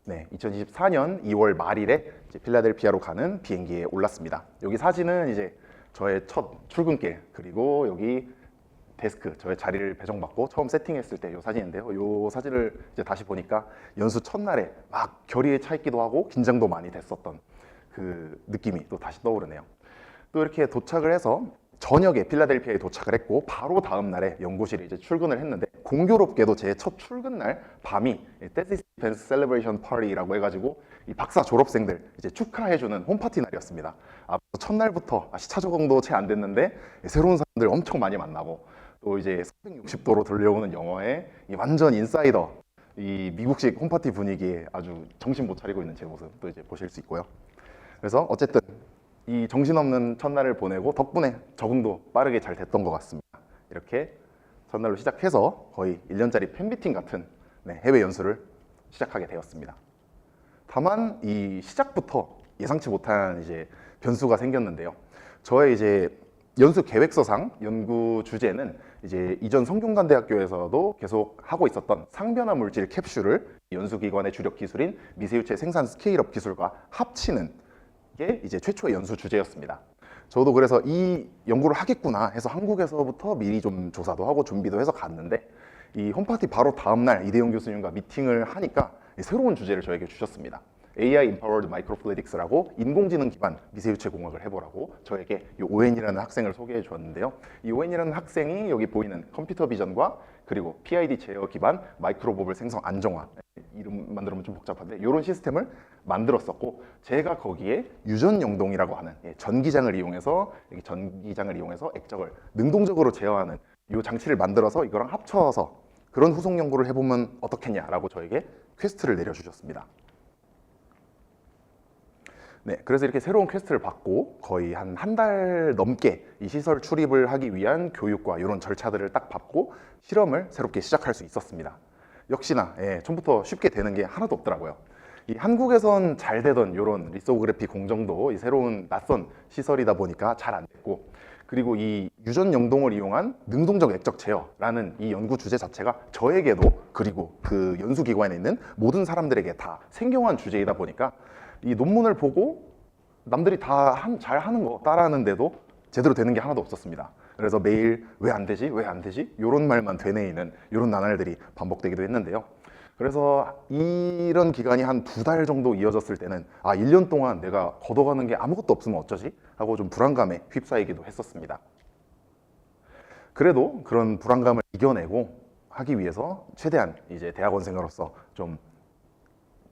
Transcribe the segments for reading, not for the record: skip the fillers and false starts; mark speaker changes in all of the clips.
Speaker 1: 네, 2024년 2월 말일에 이제 필라델피아로 가는 비행기에 올랐습니다. 여기 사진은 이제 저의 첫 출근길, 그리고 여기 데스크, 저의 자리를 배정받고 처음 세팅했을 때 이 사진인데요. 이 사진을 이제 다시 보니까 연수 첫날에 막 결의에 차 있기도 하고 긴장도 많이 됐었던 그 느낌이 또 다시 떠오르네요. 또 이렇게 도착을 해서 저녁에 필라델피아에 도착을 했고 바로 다음 날에 연구실에 이제 출근을 했는데, 공교롭게도 제 첫 출근 날 밤이 테시스 디펜스 셀레브레이션 파티라고 해가지고 이 박사 졸업생들 이제 축하해주는 홈파티 날이었습니다. 첫날부터 시차 적응도 채 안 됐는데 새로운 사람들 엄청 많이 만나고, 또 이제 360도로 돌려오는 영어에 이 완전 인사이더, 이 미국식 홈파티 분위기에 아주 정신 못 차리고 있는 제 모습도 이제 보실 수 있고요. 그래서 어쨌든 이 정신없는 첫날을 보내고 덕분에 적응도 빠르게 잘 됐던 것 같습니다. 이렇게 첫날로 시작해서 거의 1년짜리 팬미팅 같은 해외 연수를 시작하게 되었습니다. 다만 이 시작부터 예상치 못한 이제 변수가 생겼는데요. 저의 이제 연수 계획서상 연구 주제는 이제 이전 성균관대학교에서도 계속 하고 있었던 상변화 물질 캡슐을 연수기관의 주력 기술인 미세유체 생산 스케일업 기술과 합치는 게 이제 최초의 연수 주제였습니다. 저도 그래서 이 연구를 하겠구나 해서 한국에서부터 미리 좀 조사도 하고 준비도 해서 갔는데, 이 홈파티 바로 다음날 이대용 교수님과 미팅을 하니까 새로운 주제를 저에게 주셨습니다. AI Empowered Microfluidics라고 인공지능 기반 미세유체 공학을 해보라고 저에게 이 ON이라는 학생을 소개해 주었는데요. 이 ON이라는 학생이 여기 보이는 컴퓨터 비전과 그리고 PID 제어 기반 마이크로버블 생성 안정화, 이름만 들으면 좀 복잡한데 이런 시스템을 만들었었고, 제가 거기에 유전 영동이라고 하는 전기장을 이용해서 액적을 능동적으로 제어하는 이 장치를 만들어서 이거랑 합쳐서 그런 후속 연구를 해보면 어떻겠냐라고 저에게 퀘스트를 내려주셨습니다. 네, 그래서 이렇게 새로운 퀘스트를 받고 거의 한 달 넘게 이 시설 출입을 하기 위한 교육과 이런 절차들을 딱 밟고 실험을 새롭게 시작할 수 있었습니다. 역시나 처음부터 쉽게 되는 게 하나도 없더라고요. 이 한국에선 잘 되던 이런 리소그래피 공정도 이 새로운 낯선 시설이다 보니까 잘 안 됐고, 그리고 이 유전 영동을 이용한 능동적 액적 제어라는 이 연구 주제 자체가 저에게도 그리고 그 연수기관에 있는 모든 사람들에게 다 생경한 주제이다 보니까 이 논문을 보고 남들이 다 잘 하는 거 따라하는데도 제대로 되는 게 하나도 없었습니다. 그래서 매일 왜 안 되지? 왜 안 되지? 이런 말만 되뇌이는 이런 나날들이 반복되기도 했는데요. 그래서 이런 기간이 한 2달 정도 이어졌을 때는 1년 동안 내가 걷어가는 게 아무것도 없으면 어쩌지? 하고 좀 불안감에 휩싸이기도 했었습니다. 그래도 그런 불안감을 이겨내고 하기 위해서 최대한 이제 대학원생으로서 좀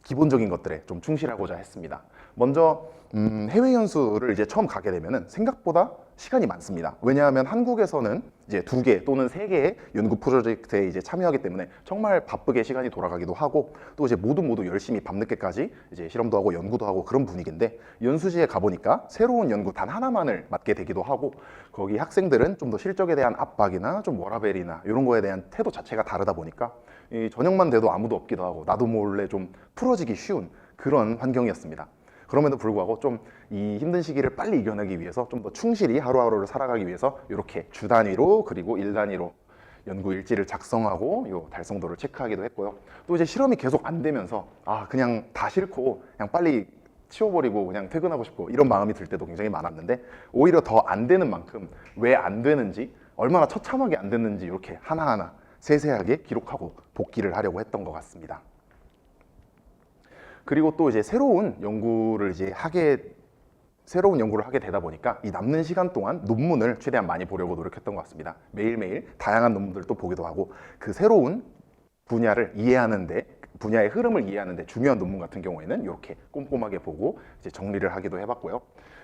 Speaker 1: 기본적인 것들에 좀 충실하고자 했습니다. 먼저 해외 연수를 이제 처음 가게 되면은 생각보다 시간이 많습니다. 왜냐하면 한국에서는 이제 2개 또는 3개의 연구 프로젝트에 이제 참여하기 때문에 정말 바쁘게 시간이 돌아가기도 하고, 또 이제 모두 열심히 밤늦게까지 이제 실험도 하고 연구도 하고 그런 분위기인데, 연수지에 가보니까 새로운 연구 단 하나만을 맡게 되기도 하고, 거기 학생들은 좀 더 실적에 대한 압박이나 좀 워라밸이나 이런 거에 대한 태도 자체가 다르다 보니까 이 저녁만 돼도 아무도 없기도 하고 나도 몰래 좀 풀어지기 쉬운 그런 환경이었습니다. 그럼에도 불구하고 좀 이 힘든 시기를 빨리 이겨내기 위해서 좀 더 충실히 하루하루를 살아가기 위해서 이렇게 주 단위로 그리고 일 단위로 연구 일지를 작성하고 요 달성도를 체크하기도 했고요. 또 이제 실험이 계속 안 되면서 그냥 다 싫고 그냥 빨리 치워버리고 그냥 퇴근하고 싶고 이런 마음이 들 때도 굉장히 많았는데, 오히려 더 안 되는 만큼 왜 안 되는지, 얼마나 처참하게 안 됐는지 이렇게 하나하나 세세하게 기록하고 복기를 하려고 했던 것 같습니다. 그리고 또 이제 새로운 연구를 하게 되다 보니까 이 남는 시간 동안 논문을 최대한 많이 보려고 노력했던 것 같습니다. 매일매일 다양한 논문들도 보기도 하고, 그 새로운 분야의 흐름을 이해하는데 중요한 논문 같은 경우에는 이렇게 꼼꼼하게 보고 이제 정리를 하기도 해봤고요.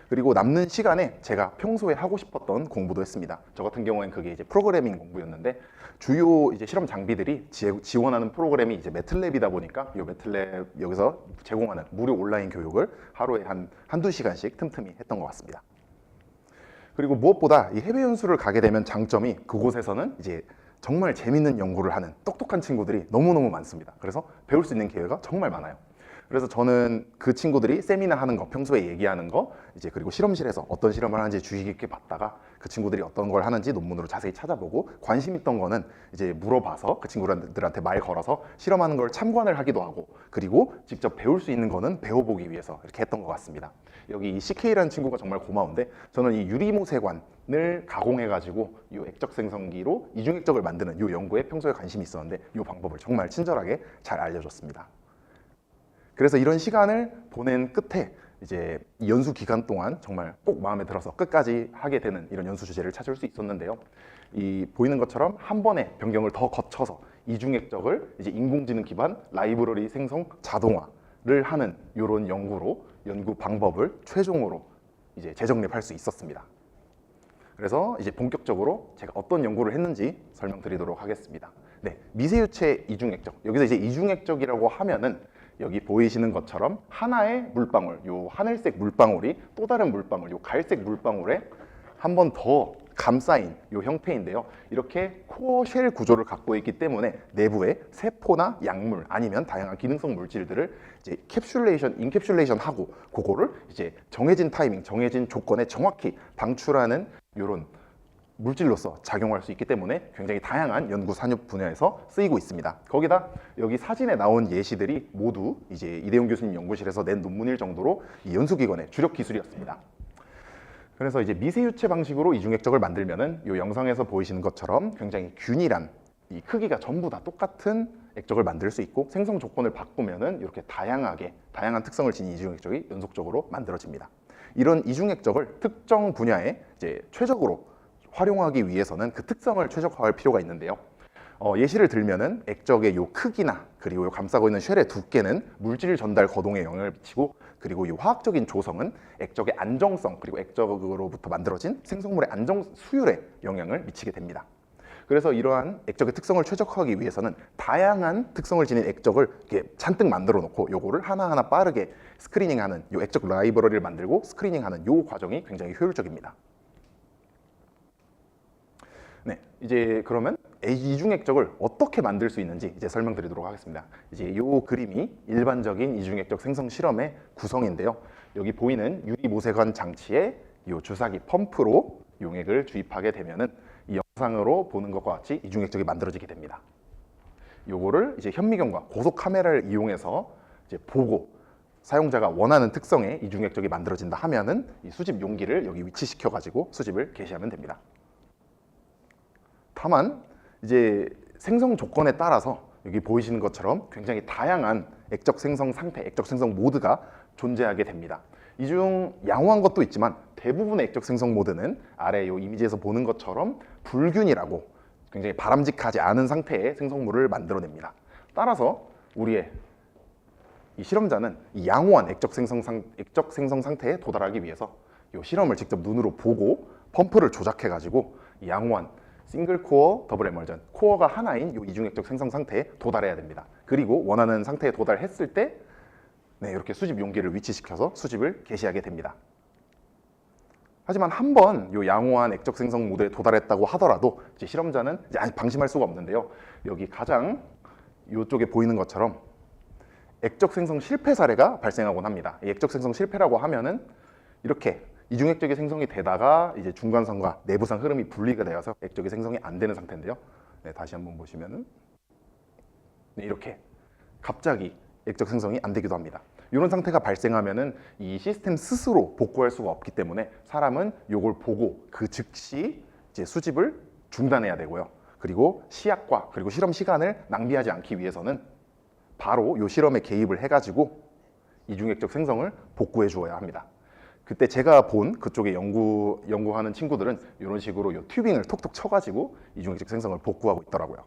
Speaker 1: 그리고 남는 시간에 제가 평소에 하고 싶었던 공부도 했습니다. 저 같은 경우에는 그게 이제 프로그래밍 공부였는데, 주요 이제 실험 장비들이 지원하는 프로그램이 이제 매틀랩이다 보니까 이 매틀랩 여기서 제공하는 무료 온라인 교육을 하루에 한두 시간씩 틈틈이 했던 것 같습니다. 그리고 무엇보다 이 해외 연수를 가게 되면 장점이, 그곳에서는 이제 정말 재밌는 연구를 하는 똑똑한 친구들이 너무너무 많습니다. 그래서 배울 수 있는 기회가 정말 많아요. 그래서 저는 그 친구들이 세미나 하는 거, 평소에 얘기하는 거, 이제 그리고 실험실에서 어떤 실험을 하는지 주의 깊게 봤다가 그 친구들이 어떤 걸 하는지 논문으로 자세히 찾아보고 관심 있던 거는 이제 물어봐서 그 친구들한테 말 걸어서 실험하는 걸 참관을 하기도 하고, 그리고 직접 배울 수 있는 거는 배워보기 위해서 이렇게 했던 것 같습니다. 여기 이 CK라는 친구가 정말 고마운데, 저는 이 유리모세관을 가공해가지고 이 액적 생성기로 이중액적을 만드는 이 연구에 평소에 관심이 있었는데 이 방법을 정말 친절하게 잘 알려줬습니다. 그래서 이런 시간을 보낸 끝에 이제 이 연수 기간 동안 정말 꼭 마음에 들어서 끝까지 하게 되는 이런 연수 주제를 찾을 수 있었는데요. 이 보이는 것처럼 한 번에 변경을 더 거쳐서 이중액적을 이제 인공지능 기반 라이브러리 생성 자동화를 하는 이런 연구 방법을 최종으로 이제 재정립할 수 있었습니다. 그래서 이제 본격적으로 제가 어떤 연구를 했는지 설명드리도록 하겠습니다. 네, 미세유체 이중액적. 여기서 이제 이중액적이라고 하면은 여기 보이시는 것처럼 하나의 물방울, 요 하늘색 물방울이 또 다른 물방울, 요 갈색 물방울에 한 번 더 감싸인 요 형태인데요. 이렇게 코어 쉘 구조를 갖고 있기 때문에 내부에 세포나 약물 아니면 다양한 기능성 물질들을 이제 인캡슐레이션 하고 그거를 이제 정해진 타이밍, 정해진 조건에 정확히 방출하는 요런 물질로서 작용할 수 있기 때문에 굉장히 다양한 연구 산업 분야에서 쓰이고 있습니다. 거기다 여기 사진에 나온 예시들이 모두 이제 이대용 교수님 연구실에서 낸 논문일 정도로 이 연수기관의 주력 기술이었습니다. 그래서 이제 미세유체 방식으로 이중액적을 만들면은 이 영상에서 보이시는 것처럼 굉장히 균일한 이 크기가 전부 다 똑같은 액적을 만들 수 있고, 생성 조건을 바꾸면은 이렇게 다양한 특성을 지닌 이중액적이 연속적으로 만들어집니다. 이런 이중액적을 특정 분야에 이제 최적으로 활용하기 위해서는 그 특성을 최적화할 필요가 있는데요. 예시를 들면은 액적의 요 크기나 그리고 요 감싸고 있는 쉘의 두께는 물질 전달 거동에 영향을 미치고, 그리고 이 화학적인 조성은 액적의 안정성 그리고 액적으로부터 만들어진 생성물의 수율에 영향을 미치게 됩니다. 그래서 이러한 액적의 특성을 최적화하기 위해서는 다양한 특성을 지닌 액적을 이렇게 잔뜩 만들어 놓고 요거를 하나하나 빠르게 스크리닝하는 요 액적 라이브러리를 만들고 스크리닝하는 요 과정이 굉장히 효율적입니다. 네, 이제 그러면 이중액적을 어떻게 만들 수 있는지 이제 설명드리도록 하겠습니다. 이제 이 그림이 일반적인 이중액적 생성 실험의 구성인데요. 여기 보이는 유리모세관 장치에 이 주사기 펌프로 용액을 주입하게 되면은 이 영상으로 보는 것과 같이 이중액적이 만들어지게 됩니다. 요거를 이제 현미경과 고속 카메라를 이용해서 이제 보고 사용자가 원하는 특성의 이중액적이 만들어진다 하면은 이 수집 용기를 여기 위치시켜 가지고 수집을 개시하면 됩니다. 다만 이제 생성 조건에 따라서 여기 보이시는 것처럼 굉장히 다양한 액적 생성 상태, 액적 생성 모드가 존재하게 됩니다. 이 중 양호한 것도 있지만 대부분의 액적 생성 모드는 아래 이 이미지에서 보는 것처럼 불균이라고 굉장히 바람직하지 않은 상태의 생성물을 만들어냅니다. 따라서 우리의 이 실험자는 이 양호한 액적 생성 상태에 도달하기 위해서 이 실험을 직접 눈으로 보고 펌프를 조작해 가지고 양호한 싱글 코어, 더블 에멀전, 코어가 하나인 이 이중액적 생성 상태에 도달해야 됩니다. 그리고 원하는 상태에 도달했을 때 이렇게 수집 용기를 위치시켜서 수집을 개시하게 됩니다. 하지만 한번 이 양호한 액적 생성 모드에 도달했다고 하더라도 이제 실험자는 이제 아직 방심할 수가 없는데요. 여기 가장 이쪽에 보이는 것처럼 액적 생성 실패 사례가 발생하곤 합니다. 이 액적 생성 실패라고 하면은 이렇게 이중액적이 생성이 되다가 이제 중간선과 내부선 흐름이 분리가 되어서 액적이 생성이 안 되는 상태인데요. 네, 다시 한번 보시면은 이렇게 갑자기 액적 생성이 안 되기도 합니다. 이런 상태가 발생하면은 이 시스템 스스로 복구할 수가 없기 때문에 사람은 이걸 보고 그 즉시 이제 수집을 중단해야 되고요. 그리고 시약과 그리고 실험 시간을 낭비하지 않기 위해서는 바로 이 실험에 개입을 해가지고 이중액적 생성을 복구해 주어야 합니다. 그때 제가 본 그쪽에 연구하는 친구들은 이런 식으로 이 튜빙을 톡톡 쳐가지고 이중액적 생성을 복구하고 있더라고요.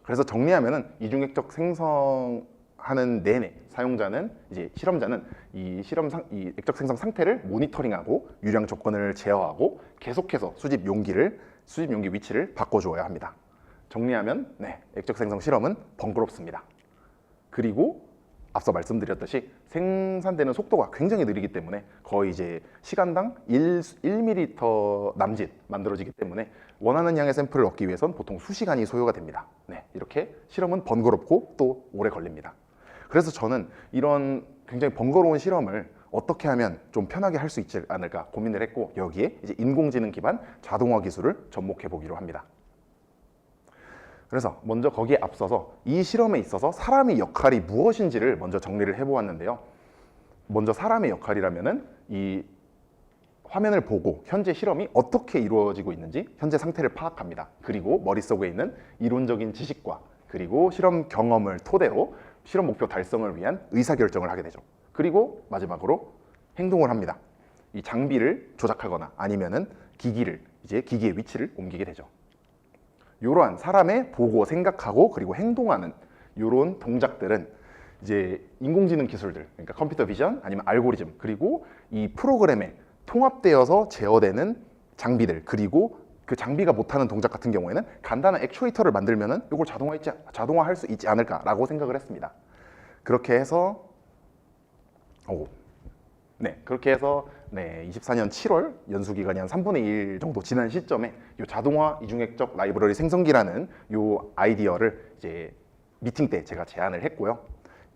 Speaker 1: 그래서 정리하면은 이중액적 생성하는 내내 사용자는 이제 실험자는 이 액적 생성 상태를 모니터링하고 유량 조건을 제어하고 계속해서 수집 용기 위치를 바꿔주어야 합니다. 정리하면 액적 생성 실험은 번거롭습니다. 그리고 앞서 말씀드렸듯이 생산되는 속도가 굉장히 느리기 때문에 거의 이제 시간당 1ml 남짓 만들어지기 때문에 원하는 양의 샘플을 얻기 위해선 보통 수시간이 소요가 됩니다. 이렇게 실험은 번거롭고 또 오래 걸립니다. 그래서 저는 이런 굉장히 번거로운 실험을 어떻게 하면 좀 편하게 할 수 있지 않을까 고민을 했고, 여기에 이제 인공지능 기반 자동화 기술을 접목해 보기로 합니다. 그래서 먼저 거기에 앞서서 이 실험에 있어서 사람의 역할이 무엇인지를 먼저 정리를 해보았는데요. 먼저 사람의 역할이라면은 이 화면을 보고 현재 실험이 어떻게 이루어지고 있는지 현재 상태를 파악합니다. 그리고 머릿속에 있는 이론적인 지식과 그리고 실험 경험을 토대로 실험 목표 달성을 위한 의사결정을 하게 되죠. 그리고 마지막으로 행동을 합니다. 이 장비를 조작하거나 아니면은 기기의 위치를 옮기게 되죠. 이러한 사람의 보고 생각하고 그리고 행동하는 이런 동작들은 이제 인공지능 기술들, 그러니까 컴퓨터 비전 아니면 알고리즘, 그리고 이 프로그램에 통합되어서 제어되는 장비들, 그리고 그 장비가 못하는 동작 같은 경우에는 간단한 액추에이터를 만들면은 이걸 자동화할 수 있지 않을까라고 생각을 했습니다. 그렇게 해서 24년 7월 연수 기간이 한 3분의 1 정도 지난 시점에 이 자동화 이중액적 라이브러리 생성기라는 이 아이디어를 이제 미팅 때 제가 제안을 했고요.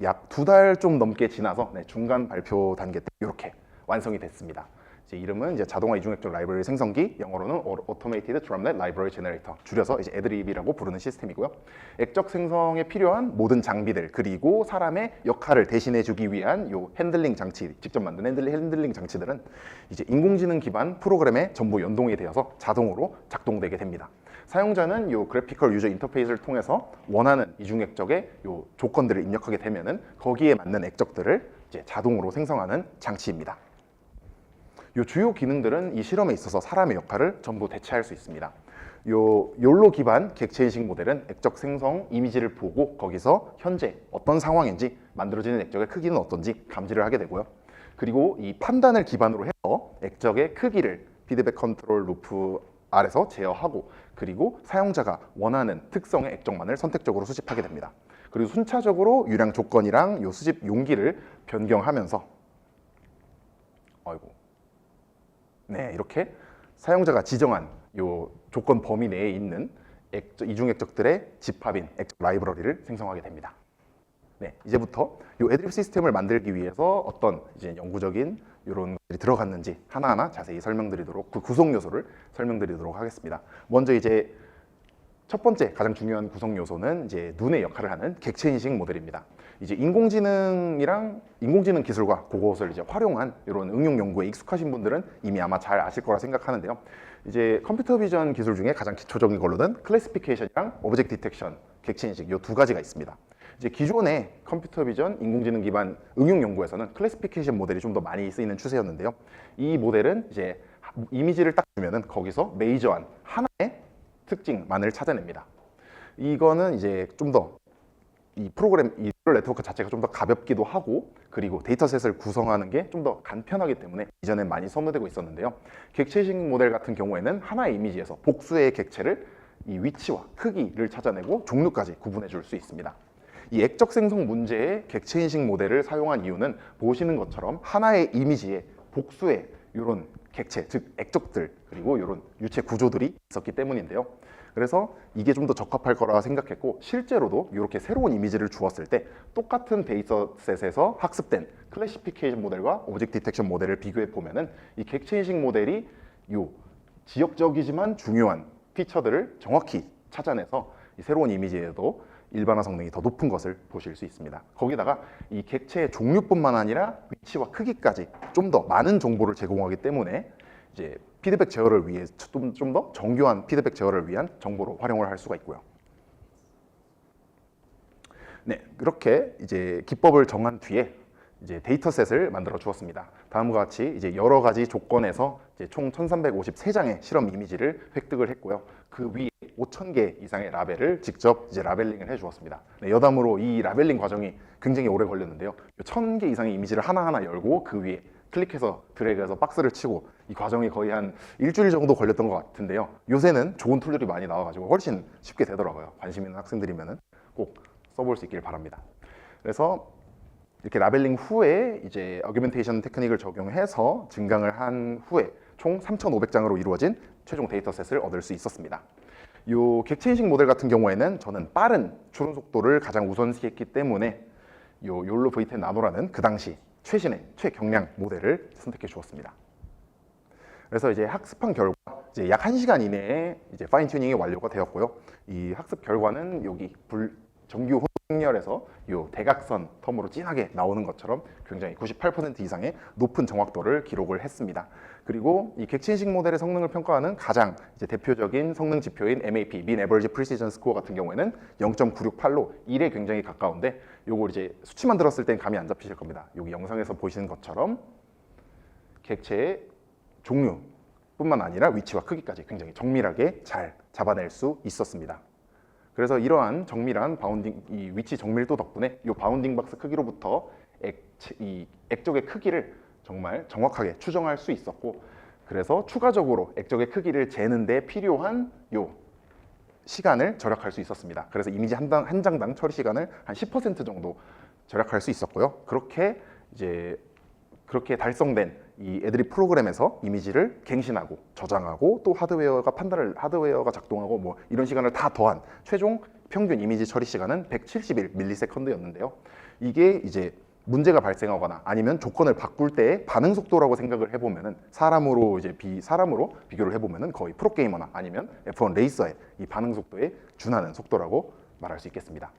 Speaker 1: 약 2달 좀 넘게 지나서 중간 발표 단계 때 이렇게 완성이 됐습니다. 이제 이름은 이제 자동화 이중액적 라이브러리 생성기, 영어로는 Automated Drumlet Library Generator, 줄여서 이제 애드립이라고 부르는 시스템이고요. 액적 생성에 필요한 모든 장비들, 그리고 사람의 역할을 대신해주기 위한 요 핸들링 장치, 직접 만든 핸들링 장치들은 이제 인공지능 기반 프로그램에 전부 연동이 되어서 자동으로 작동되게 됩니다. 사용자는 요 그래피컬 유저 인터페이스를 통해서 원하는 이중액적의 요 조건들을 입력하게 되면은 거기에 맞는 액적들을 이제 자동으로 생성하는 장치입니다. 요 주요 기능들은 이 실험에 있어서 사람의 역할을 전부 대체할 수 있습니다. 요 욜로 기반 객체 인식 모델은 액적 생성 이미지를 보고 거기서 현재 어떤 상황인지 만들어지는 액적의 크기는 어떤지 감지를 하게 되고요. 그리고 이 판단을 기반으로 해서 액적의 크기를 피드백 컨트롤 루프 아래서 제어하고, 그리고 사용자가 원하는 특성의 액적만을 선택적으로 수집하게 됩니다. 그리고 순차적으로 유량 조건이랑 요 수집 용기를 변경하면서 이렇게 사용자가 지정한 요 조건 범위 내에 있는 이중액적들의 집합인 액적 라이브러리를 생성하게 됩니다. 이제부터 요 애드립 시스템을 만들기 위해서 어떤 이제 영구적인 이런 것들이 들어갔는지 하나하나 자세히 설명드리도록, 그 구성 요소를 설명드리도록 하겠습니다. 먼저 이제 첫 번째 가장 중요한 구성 요소는 이제 눈의 역할을 하는 객체 인식 모델입니다. 이제 인공지능 기술과 그것을 이제 활용한 이런 응용 연구에 익숙하신 분들은 이미 아마 잘 아실 거라 생각하는데요. 이제 컴퓨터 비전 기술 중에 가장 기초적인 걸로는 클래시피케이션이랑 오브젝트 디텍션, 객체 인식 이 두 가지가 있습니다. 이제 기존의 컴퓨터 비전 인공지능 기반 응용 연구에서는 클래시피케이션 모델이 좀 더 많이 쓰이는 추세였는데요. 이 모델은 이제 이미지를 딱 주면은 거기서 메이저한 하나의 특징만을 찾아냅니다. 이거는 이제 좀 더 이 프로그램, 이 뉴럴 네트워크 자체가 좀 더 가볍기도 하고, 그리고 데이터셋을 구성하는 게 좀 더 간편하기 때문에 이전엔 많이 선호되고 있었는데요. 객체식 모델 같은 경우에는 하나의 이미지에서 복수의 객체를 이 위치와 크기를 찾아내고 종류까지 구분해 줄 수 있습니다. 이 액적 생성 문제의 객체인식 모델을 사용한 이유는 보시는 것처럼 하나의 이미지에 복수의 이런 객체, 즉 액적들, 그리고 이런 유체 구조들이 있었기 때문인데요. 그래서 이게 좀 더 적합할 거라 생각했고, 실제로도 이렇게 새로운 이미지를 주었을 때 똑같은 데이터셋에서 학습된 클래시피케이션 모델과 오브젝트 디텍션 모델을 비교해 보면은 이 객체인식 모델이 이 지역적이지만 중요한 피처들을 정확히 찾아내서 이 새로운 이미지에도 일반화 성능이 더 높은 것을 보실 수 있습니다. 거기다가 이 객체의 종류뿐만 아니라 위치와 크기까지 좀 더 많은 정보를 제공하기 때문에 이제 피드백 제어를 위해 좀 더 정교한 피드백 제어를 위한 정보로 활용을 할 수가 있고요. 그렇게 이제 기법을 정한 뒤에 이제 데이터셋을 만들어 주었습니다. 다음과 같이 이제 여러 가지 조건에서 이제 총 1353장의 실험 이미지를 획득을 했고요. 그 위에 5000개 이상의 라벨을 직접 이제 라벨링을 해 주었습니다. 여담으로 이 라벨링 과정이 굉장히 오래 걸렸는데요. 1000개 이상의 이미지를 하나하나 열고 그 위에 클릭해서 드래그해서 박스를 치고, 이 과정이 거의 한 일주일 정도 걸렸던 것 같은데요. 요새는 좋은 툴들이 많이 나와가지고 훨씬 쉽게 되더라고요. 관심 있는 학생들이면은 꼭 써볼 수 있길 바랍니다. 그래서 이렇게 라벨링 후에 이제 어규멘테이션 테크닉을 적용해서 증강을 한 후에 총 3,500장으로 이루어진 최종 데이터셋을 얻을 수 있었습니다. 이 객체인식 모델 같은 경우에는 저는 빠른 추론 속도를 가장 우선시했기 때문에 요 욜로 V10 나노라는 그 당시 최신의 최경량 모델을 선택해 주었습니다. 그래서 이제 학습한 결과 이제 약 1시간 이내에 이제 파인 튜닝이 완료가 되었고요. 이 학습 결과는 여기 정규 혼혈에서 요 대각선 텀으로 진하게 나오는 것처럼 굉장히 98% 이상의 높은 정확도를 기록을 했습니다. 그리고 이 객체인식 모델의 성능을 평가하는 가장 이제 대표적인 성능 지표인 MAP, Mean Average Precision Score 같은 경우에는 0.968로 1에 굉장히 가까운데 요걸 이제 수치만 들었을 땐 감이 안 잡히실 겁니다. 여기 영상에서 보시는 것처럼 객체의 종류뿐만 아니라 위치와 크기까지 굉장히 정밀하게 잘 잡아낼 수 있었습니다. 그래서 이러한 정밀한 바운딩, 이 위치 정밀도 덕분에 이 바운딩 박스 크기로부터 이 액적의 크기를 정말 정확하게 추정할 수 있었고, 그래서 추가적으로 액적의 크기를 재는 데 필요한 요 시간을 절약할 수 있었습니다. 그래서 이미지 한 장당 처리 시간을 한 10% 정도 절약할 수 있었고요. 그렇게 달성된 이 애드립 프로그램에서 이미지를 갱신하고 저장하고 또 하드웨어가 작동하고 뭐 이런 시간을 다 더한 최종 평균 이미지 처리 시간은 171ms였는데요. 이게 이제 문제가 발생하거나 아니면 조건을 바꿀 때의 반응 속도라고 생각을 해보면은 사람으로 비교를 해보면은 거의 프로게이머나 아니면 F1 레이서의 이 반응 속도에 준하는 속도라고 말할 수 있겠습니다.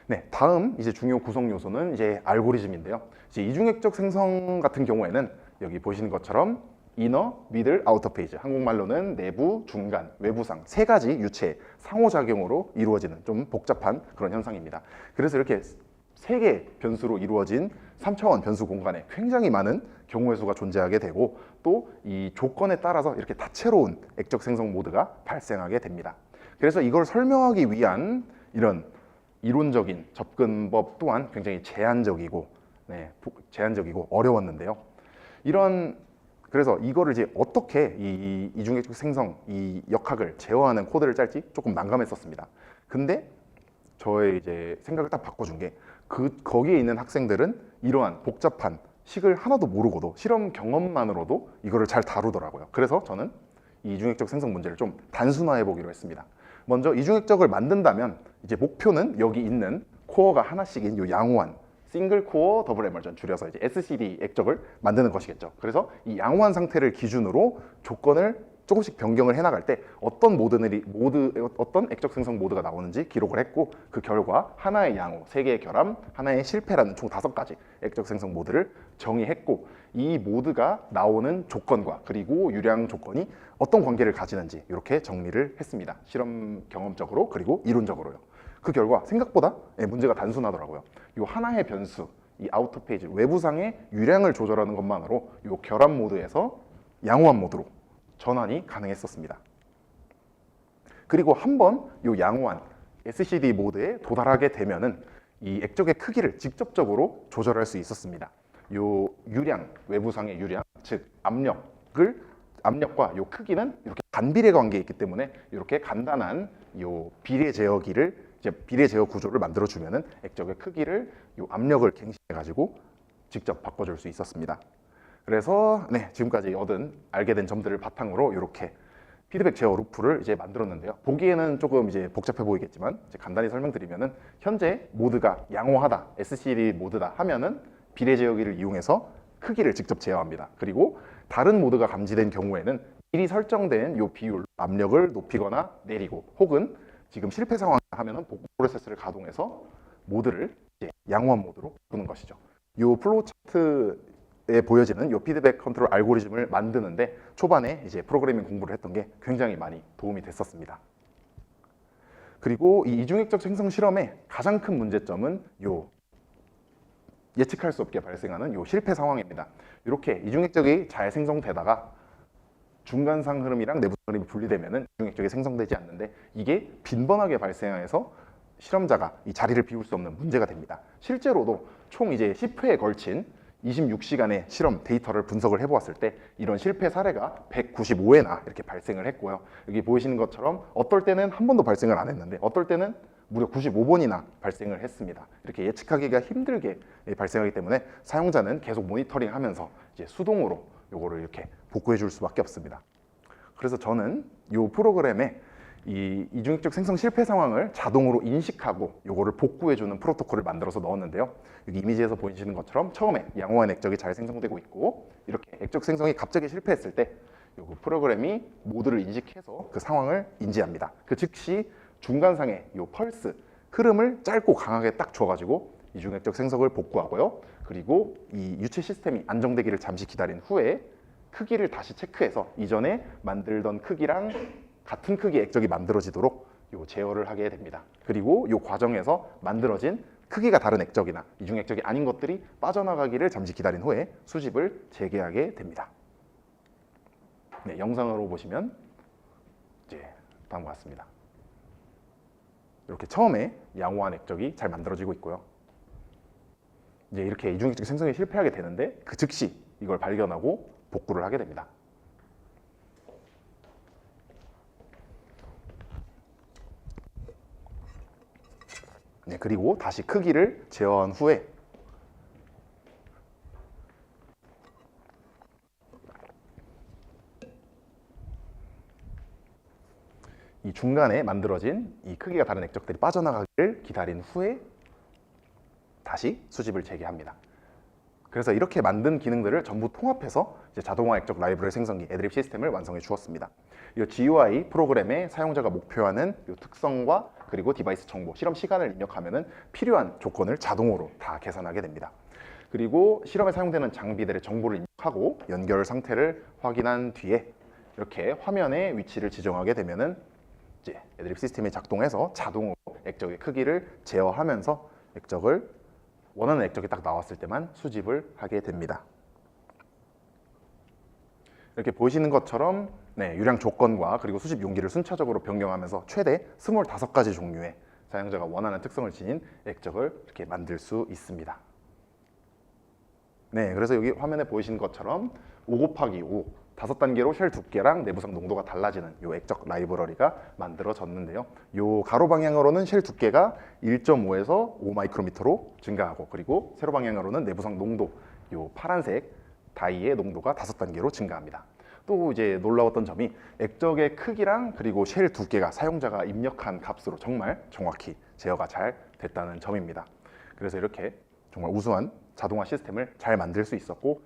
Speaker 1: 네, 다음 이제 중요 구성 요소는 이제 알고리즘인데요. 이제 이중액적 생성 같은 경우에는 여기 보시는 것처럼 이너, 미들, 아우터 페이지, 한국말로는 내부, 중간, 외부상 세 가지 유체의 상호작용으로 이루어지는 좀 복잡한 그런 현상입니다. 그래서 이렇게 세 개의 변수로 이루어진 3차원 변수 공간에 굉장히 많은 경우의 수가 존재하게 되고 또 이 조건에 따라서 이렇게 다채로운 액적 생성 모드가 발생하게 됩니다. 그래서 이걸 설명하기 위한 이런 이론적인 접근법 또한 굉장히 제한적이고 어려웠는데요. 그래서 이거를 이제 어떻게 이 이중액적 생성 이 역학을 제어하는 코드를 짤지 조금 난감했었습니다. 근데 저의 이제 생각을 딱 바꿔준 게 거기에 있는 학생들은 이러한 복잡한 식을 하나도 모르고도 실험 경험만으로도 이거를 잘 다루더라고요. 그래서 저는 이 이중액적 생성 문제를 좀 단순화해 보기로 했습니다. 먼저 이중액적을 만든다면 이제 목표는 여기 있는 코어가 하나씩인 이 양호한 싱글 코어 더블 에멀전, 줄여서 이제 SCD 액적을 만드는 것이겠죠. 그래서 이 양호한 상태를 기준으로 조건을 조금씩 변경을 해나갈 때 어떤 액적 생성 모드가 나오는지 기록을 했고, 그 결과 하나의 양호, 3개의 결함, 하나의 실패라는 총 5가지 액적 생성 모드를 정의했고, 이 모드가 나오는 조건과 그리고 유량 조건이 어떤 관계를 가지는지 이렇게 정리를 했습니다. 실험 경험적으로 그리고 이론적으로요. 그 결과 생각보다 문제가 단순하더라고요. 이 하나의 변수, 이 아우터 페이지 외부상의 유량을 조절하는 것만으로 이 결함 모드에서 양호한 모드로 전환이 가능했었습니다. 그리고 한번 이 양호한 SCD 모드에 도달하게 되면은 이 액적의 크기를 직접적으로 조절할 수 있었습니다. 요 유량, 외부상의 유량, 즉 압력과 요 크기는 이렇게 반비례 관계에 있기 때문에 이렇게 간단한 요 비례 제어 구조를 만들어 주면은 액적의 크기를 요 압력을 갱신해 가지고 직접 바꿔줄 수 있었습니다. 그래서 지금까지 알게 된 점들을 바탕으로 이렇게 피드백 제어 루프를 이제 만들었는데요. 보기에는 조금 이제 복잡해 보이겠지만 이제 간단히 설명드리면은 현재 모드가 양호하다, SCD 모드다 하면은 비례 제어기를 이용해서 크기를 직접 제어합니다. 그리고 다른 모드가 감지된 경우에는 미리 설정된 요 비율 압력을 높이거나 내리고, 혹은 지금 실패 상황 하면은 복구 프로세스를 가동해서 모드를 이제 양호한 모드로 바꾸는 것이죠. 요 플로우 차트에 보여지는 요 피드백 컨트롤 알고리즘을 만드는데 초반에 이제 프로그래밍 공부를 했던 게 굉장히 많이 도움이 됐었습니다. 그리고 이 이중액적 생성 실험의 가장 큰 문제점은 요 예측할 수 없게 발생하는 요 실패 상황입니다. 이렇게 이중액적이 잘 생성되다가 중간상 흐름이랑 내부상 흐름이 분리되면은 이중액적이 생성되지 않는데, 이게 빈번하게 발생해서 실험자가 이 자리를 비울 수 없는 문제가 됩니다. 실제로도 총 이제 10회에 걸친 26시간의 실험 데이터를 분석을 해보았을 때 이런 실패 사례가 195회나 이렇게 발생을 했고요. 여기 보이시는 것처럼 어떨 때는 한 번도 발생을 안 했는데 어떨 때는 무려 95번이나 발생을 했습니다. 이렇게 예측하기가 힘들게 발생하기 때문에 사용자는 계속 모니터링하면서 이제 수동으로 요거를 이렇게 복구해 줄 수밖에 없습니다. 그래서 저는 이 프로그램에 이 이중액적 생성 실패 상황을 자동으로 인식하고 요거를 복구해주는 프로토콜을 만들어서 넣었는데요. 여기 이미지에서 보이시는 것처럼 처음에 양호한 액적이 잘 생성되고 있고, 이렇게 액적 생성이 갑자기 실패했을 때 요거 프로그램이 모드를 인식해서 그 상황을 인지합니다. 그 즉시 중간상의 요 펄스 흐름을 짧고 강하게 딱 줘가지고 이중액적 생성을 복구하고요. 그리고 이 유체 시스템이 안정되기를 잠시 기다린 후에 크기를 다시 체크해서 이전에 만들던 크기랑 같은 크기의 액적이 만들어지도록 요 제어를 하게 됩니다. 그리고 요 과정에서 만들어진 크기가 다른 액적이나 이중 액적이 아닌 것들이 빠져나가기를 잠시 기다린 후에 수집을 재개하게 됩니다. 네, 영상으로 보시면 이제 다음과 같습니다. 이렇게 처음에 양호한 액적이 잘 만들어지고 있고요. 이제 이렇게 이중 액적 생성이 실패하게 되는데 그 즉시 이걸 발견하고 복구를 하게 됩니다. 네, 그리고 다시 크기를 제어한 후에 이 중간에 만들어진 이 크기가 다른 액적들이 빠져나가기를 기다린 후에 다시 수집을 재개합니다. 그래서 이렇게 만든 기능들을 전부 통합해서 이제 자동화 액적 라이브러리 생성기 애드립 시스템을 완성해 주었습니다. 이 GUI 프로그램에 사용자가 목표하는 이 특성과 그리고 디바이스 정보, 실험 시간을 입력하면 필요한 조건을 자동으로 다 계산하게 됩니다. 그리고 실험에 사용되는 장비들의 정보를 입력하고 연결 상태를 확인한 뒤에 이렇게 화면의 위치를 지정하게 되면은 이제 애드립 시스템이 작동해서 자동으로 액적의 크기를 제어하면서 액적을 원하는 액적이 딱 나왔을 때만 수집을 하게 됩니다. 이렇게 보시는 것처럼 유량 조건과 그리고 수집 용기를 순차적으로 변경하면서 최대 25가지 종류의 사용자가 원하는 특성을 지닌 액적을 이렇게 만들 수 있습니다. 네, 그래서 여기 화면에 보이시는 것처럼 5곱하기5 5단계로 쉘 두께랑 내부성 농도가 달라지는 이 액적 라이브러리가 만들어졌는데요. 이 가로 방향으로는 쉘 두께가 1.5에서 5 마이크로미터로 증가하고, 그리고 세로 방향으로는 내부성 농도, 이 파란색 다이의 농도가 5단계로 증가합니다. 또 이제 놀라웠던 점이 액적의 크기랑 그리고 쉘 두께가 사용자가 입력한 값으로 정말 정확히 제어가 잘 됐다는 점입니다. 그래서 이렇게 정말 우수한 자동화 시스템을 잘 만들 수 있었고,